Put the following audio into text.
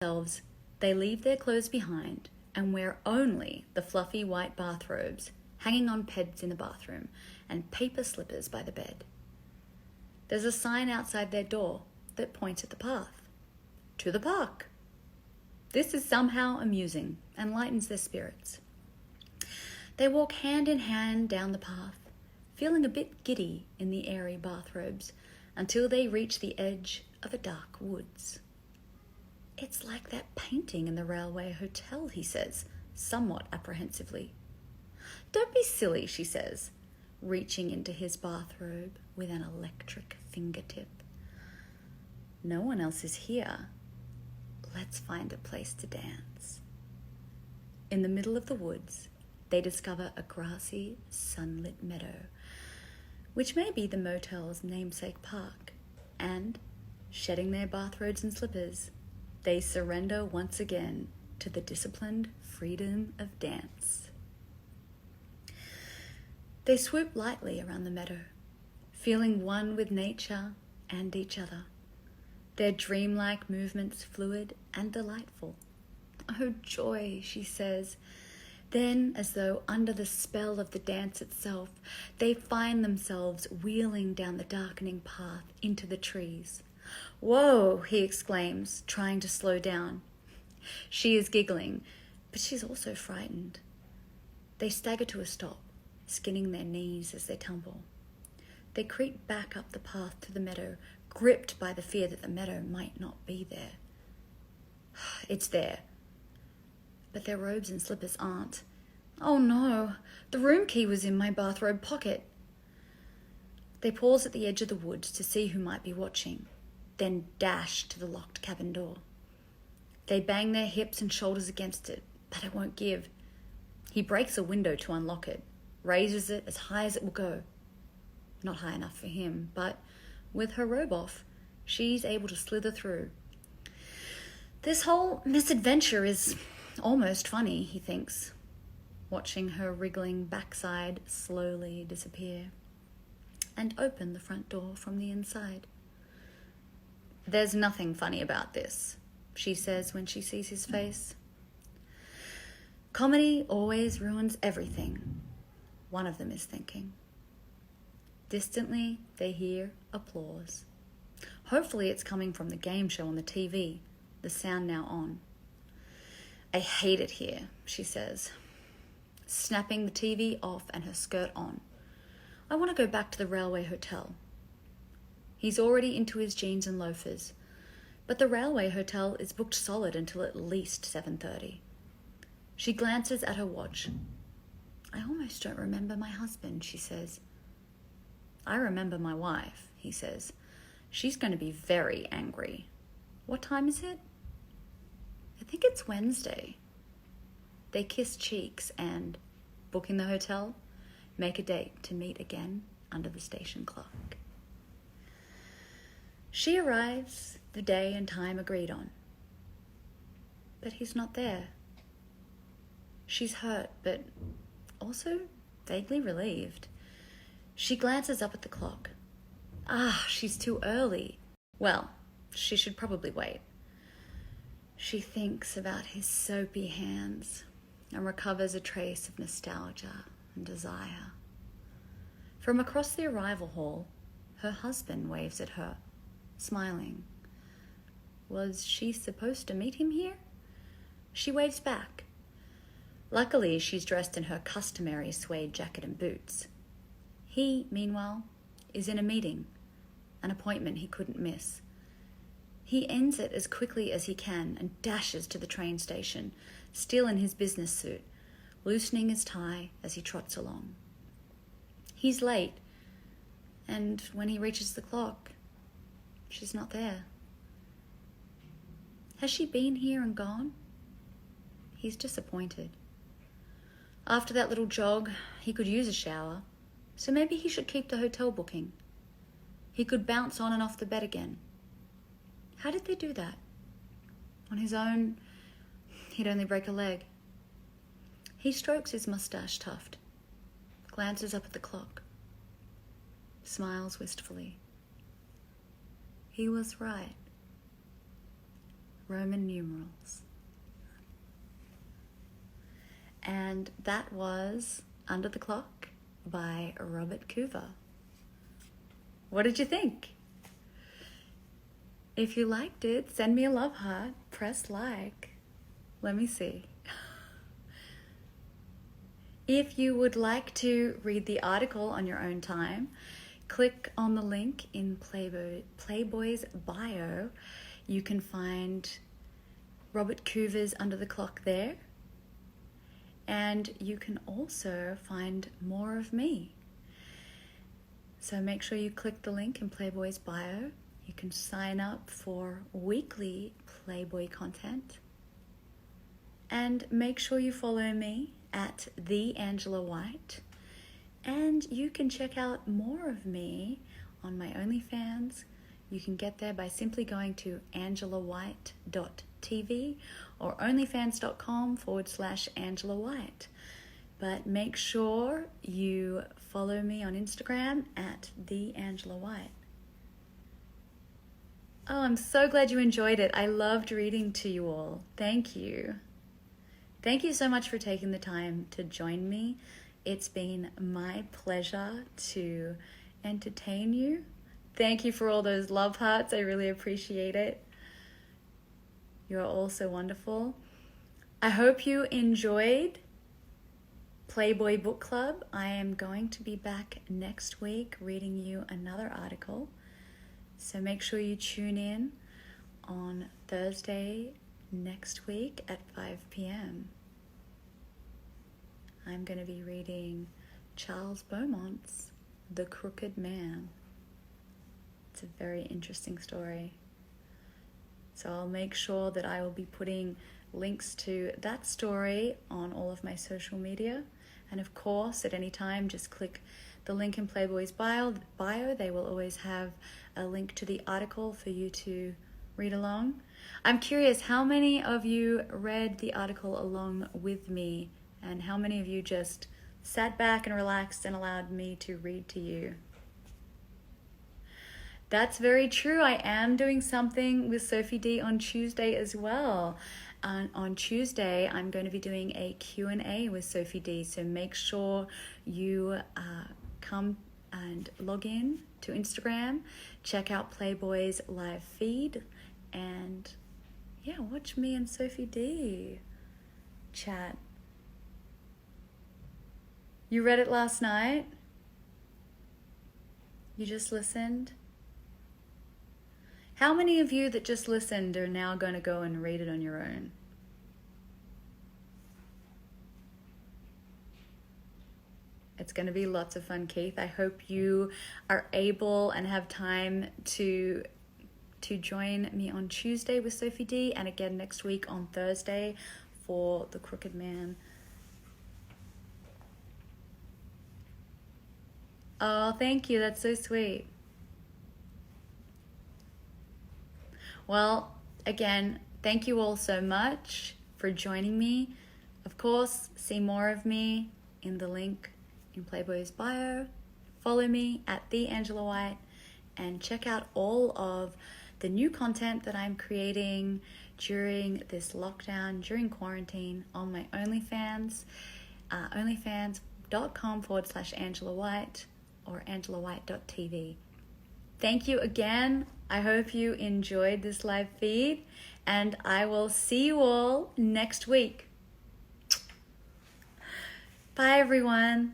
themselves, they leave their clothes behind and wear only the fluffy white bathrobes hanging on pegs in the bathroom and paper slippers by the bed. There's a sign outside their door that points at the path. To the park. This is somehow amusing and lightens their spirits. They walk hand in hand down the path, feeling a bit giddy in the airy bathrobes, until they reach the edge of a dark woods. It's like that painting in the railway hotel, he says, somewhat apprehensively. Don't be silly, she says, reaching into his bathrobe with an electric fingertip. No one else is here. Let's find a place to dance. In the middle of the woods, they discover a grassy, sunlit meadow, which may be the motel's namesake park, and, shedding their bathrobes and slippers, they surrender once again to the disciplined freedom of dance. They swoop lightly around the meadow, feeling one with nature and each other, their dreamlike movements fluid and delightful. Oh, joy, she says. Then, as though under the spell of the dance itself, they find themselves wheeling down the darkening path into the trees. Whoa, he exclaims, trying to slow down. She is giggling, but she's also frightened. They stagger to a stop, skinning their knees as they tumble. They creep back up the path to the meadow, gripped by the fear that the meadow might not be there. It's there, but their robes and slippers aren't. Oh no, the room key was in my bathrobe pocket. They pause at the edge of the woods to see who might be watching, then dash to the locked cabin door. They bang their hips and shoulders against it, but it won't give. He breaks a window to unlock it, raises it as high as it will go. Not high enough for him, but with her robe off, she's able to slither through. This whole misadventure is almost funny, he thinks, watching her wriggling backside slowly disappear and open the front door from the inside. There's nothing funny about this, she says when she sees his face. Comedy always ruins everything, one of them is thinking. Distantly, they hear applause. Hopefully it's coming from the game show on the TV, the sound now on. I hate it here, she says, snapping the TV off and her skirt on. I want to go back to the railway hotel. He's already into his jeans and loafers, but the railway hotel is booked solid until at least 7:30. She glances at her watch. I almost don't remember my husband, she says. I remember my wife, he says. She's going to be very angry. What time is it? I think it's Wednesday. They kiss cheeks and, booking the hotel, make a date to meet again under the station clock. She arrives the day and time agreed on. But he's not there. She's hurt, but also vaguely relieved. She glances up at the clock. She's too early. Well, she should probably wait. She thinks about his soapy hands and recovers a trace of nostalgia and desire. From across the arrival hall, her husband waves at her, smiling. Was she supposed to meet him here? She waves back. Luckily, she's dressed in her customary suede jacket and boots. He, meanwhile, is in a meeting, an appointment he couldn't miss. He ends it as quickly as he can and dashes to the train station, still in his business suit, loosening his tie as he trots along. He's late, and when he reaches the clock, she's not there. Has she been here and gone? He's disappointed. After that little jog, he could use a shower, so maybe he should keep the hotel booking. He could bounce on and off the bed again. How did they do that? On his own, he'd only break a leg. He strokes his mustache tuft, glances up at the clock, smiles wistfully. He was right. Roman numerals. And that was Under the Clock by Robert Coover. What did you think? If you liked it, send me a love heart, press like. Let me see. If you would like to read the article on your own time, click on the link in Playboy's bio. You can find Robert Coover's Under the Clock there. And you can also find more of me. So make sure you click the link in Playboy's bio. You can sign up for weekly Playboy content. And make sure you follow me at theangelawhite. And you can check out more of me on my OnlyFans. You can get there by simply going to angelawhite.tv or onlyfans.com/AngelaWhite. But make sure you follow me on Instagram at theangelawhite. Oh, I'm so glad you enjoyed it. I loved reading to you all. Thank you. Thank you so much for taking the time to join me. It's been my pleasure to entertain you. Thank you for all those love hearts. I really appreciate it. You're all so wonderful. I hope you enjoyed Playboy Book Club. I am going to be back next week reading you another article. So make sure you tune in on Thursday next week at 5 p.m. I'm going to be reading Charles Beaumont's The Crooked Man. It's a very interesting story. So I'll make sure that I will be putting links to that story on all of my social media. And of course, at any time, just click the link in Playboy's bio. They will always have a link to the article for you to read along. I'm curious, how many of you read the article along with me? And how many of you just sat back and relaxed and allowed me to read to you? That's very true. I am doing something with Sophie D on Tuesday as well. On Tuesday, I'm going to be doing a Q&A with Sophie D. So make sure you come and log in to Instagram, check out Playboy's live feed, and yeah, watch me and Sophie D chat. You read it last night? You just listened? How many of you that just listened are now going to go and read it on your own? It's going to be lots of fun, Keith. I hope you are able and have time to join me on Tuesday with Sophie D, and again next week on Thursday for The Crooked Man. Oh, thank you. That's so sweet. Well, again, thank you all so much for joining me. Of course, see more of me in the link in Playboy's bio. Follow me at theangelawhite and check out all of the new content that I'm creating during this lockdown, during quarantine on my OnlyFans, onlyfans.com/AngelaWhite or angelawhite.tv. Thank you again. I hope you enjoyed this live feed, and I will see you all next week. Bye, everyone.